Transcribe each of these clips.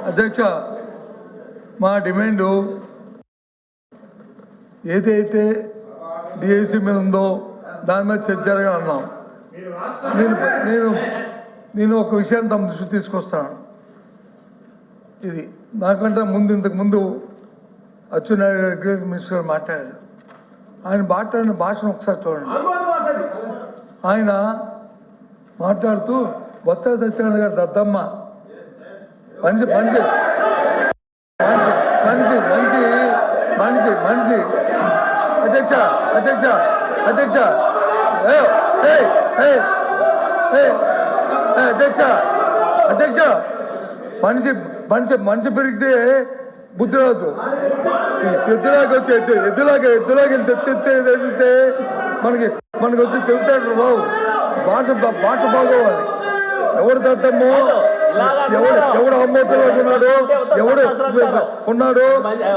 అధ్యక్ష మా డిమాండు ఏదైతే డిఐసి మీద ఉందో దాని మీద చర్చ జరగాలన్నాం. నేను ఒక విషయాన్ని తమ దృష్టి తీసుకొస్తాను. ఇది నాకంటే ఇంతకు ముందు అచ్చెన్నాయుడు గారు అగ్రికల్చర్ మినిస్టర్ గారు మాట్లాడారు. ఆయన మాట్లాడిన భాషను ఒకసారి చూడండి. ఆయన మాట్లాడుతూ బొత్స సత్యనారాయణ గారు దద్దమ్మ మనిషి మనిషి మనిషి మనిషి మనిషి మనిషి అధ్యక్ష అధ్యక్ష అధ్యక్ష అధ్యక్ష అధ్యక్ష మనిషి మనిషి మనిషి పెరిగితే బుద్ధి రాదు. ఎద్దులాగా వచ్చి ఎద్దులాగా ఎత్తితే మనకి వచ్చి తెలుతాడు రావు. భాష బాగోవాలి. ఎవడు దద్దమ్మో ఎవడు అమ్మోతులు ఉన్నాడు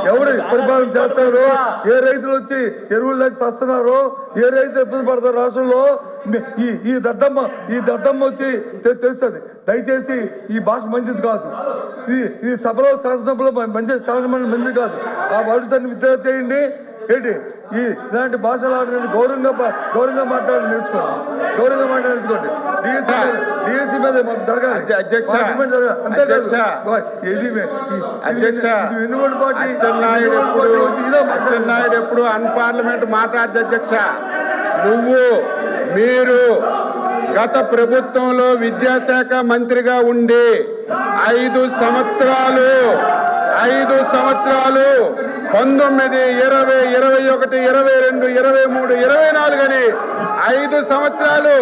ఎవడు పరిపాలన చేస్తాడు, ఏ రైతులు వచ్చి ఎరువులు లేక వస్తున్నారో, ఏ రైతులు ఇబ్బంది పడతారు రాష్ట్రంలో, ఈ దద్దమ్మ వచ్చి తెలుస్తుంది. దయచేసి ఈ భాష మంచిది కాదు. ఈ సభలో శాసనసభలో మంచిది కాదు. ఆ వర్డ్స్ విత్డ్రా చేయండి. ఏంటి ఇలాంటి భాషలు ఆడడానికి గౌరవంగా మాట్లాడి నేర్చుకోండి. డిఎస్సీ మీద జరగాలి. వెన్నుగోడు పార్టీ అచ్చెన్నాయుడు ఎప్పుడు అన్పార్లమెంట్ మాట్లాడదు. అధ్యక్ష, మీరు గత ప్రభుత్వంలో విద్యాశాఖ మంత్రిగా ఉండి 5 సంవత్సరాలు 19, 20, 21, 22, 23, 24 అని 5 సంవత్సరాలు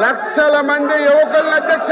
లక్షల మంది యువకులను అధ్యక్ష